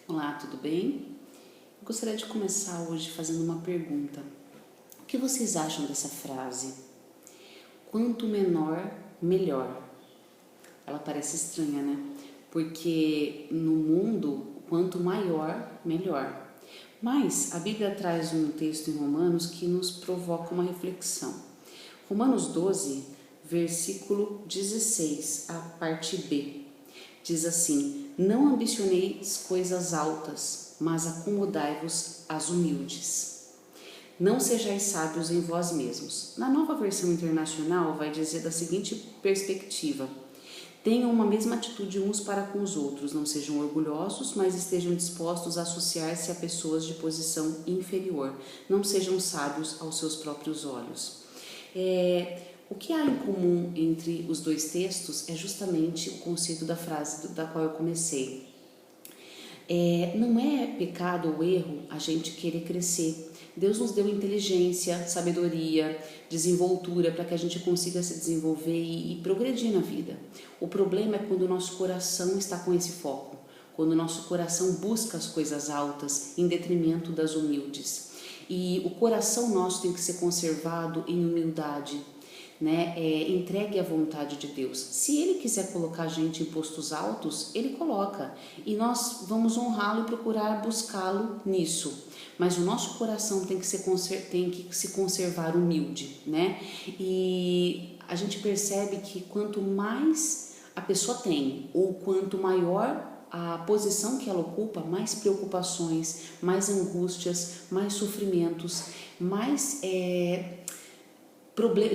Olá, tudo bem? Eu gostaria de começar hoje fazendo uma pergunta. O que vocês acham dessa frase? Quanto menor, melhor. Ela parece estranha, né? Porque no mundo, quanto maior, melhor. Mas a Bíblia traz um texto em Romanos que nos provoca uma reflexão. Romanos 12, versículo 16, a parte B. Diz assim: não ambicioneis coisas altas, mas acomodai-vos às humildes. Não sejais sábios em vós mesmos. Na Nova Versão Internacional vai dizer da seguinte perspectiva: tenham uma mesma atitude uns para com os outros, não sejam orgulhosos, mas estejam dispostos a associar-se a pessoas de posição inferior. Não sejam sábios aos seus próprios olhos. O que há em comum entre os dois textos é justamente o conceito da frase da qual eu comecei. Não é pecado ou erro a gente querer crescer. Deus nos deu inteligência, sabedoria, desenvoltura para que a gente consiga se desenvolver e progredir na vida. O problema é quando o nosso coração está com esse foco, quando o nosso coração busca as coisas altas em detrimento das humildes. E o coração nosso tem que ser conservado em humildade, né? Entregue à vontade de Deus. Se Ele quiser colocar a gente em postos altos, Ele coloca. E nós vamos honrá-lo e procurar buscá-lo nisso. Mas o nosso coração tem que se conservar humilde, né? E a gente percebe que quanto mais a pessoa tem, ou quanto maior a posição que ela ocupa, mais preocupações, mais angústias, mais sofrimentos, mais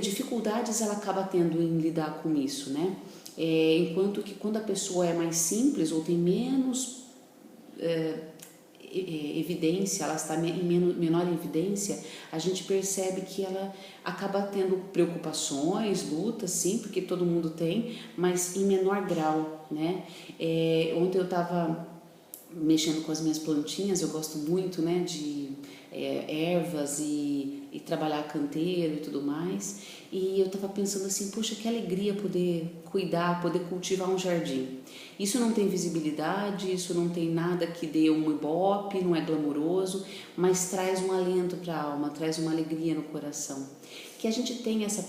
dificuldades ela acaba tendo em lidar com isso, né? Enquanto que quando a pessoa é mais simples ou tem menos evidência, ela está em menor evidência, a gente percebe que ela acaba tendo preocupações, lutas, sim, porque todo mundo tem, mas em menor grau, né? Ontem eu estava mexendo com as minhas plantinhas, eu gosto muito, né, de ervas e trabalhar canteiro e tudo mais, e eu estava pensando assim, poxa, que alegria poder cuidar, poder cultivar um jardim. Isso não tem visibilidade, isso não tem nada que dê um ibope, não é glamouroso, mas traz um alento para a alma, traz uma alegria no coração. Que a gente tenha essa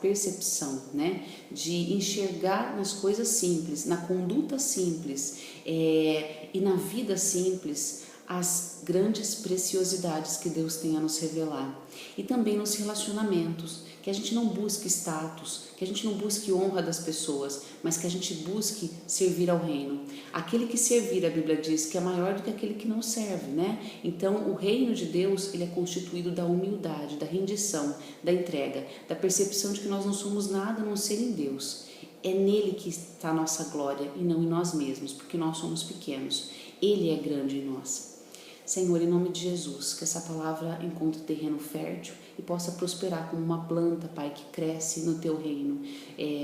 percepção, né, de enxergar nas coisas simples, na conduta simples e na vida simples as grandes preciosidades que Deus tem a nos revelar. E também nos relacionamentos, que a gente não busque status, que a gente não busque honra das pessoas, mas que a gente busque servir ao reino. Aquele que servir, a Bíblia diz que é maior do que aquele que não serve, né? Então, o reino de Deus, ele é constituído da humildade, da rendição, da entrega, da percepção de que nós não somos nada a não ser em Deus. É nele que está a nossa glória e não em nós mesmos, porque nós somos pequenos. Ele é grande em nós. Senhor, em nome de Jesus, que essa palavra encontre terreno fértil e possa prosperar como uma planta, Pai, que cresce no Teu reino,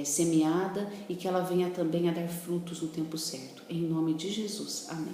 semeada, e que ela venha também a dar frutos no tempo certo. Em nome de Jesus. Amém.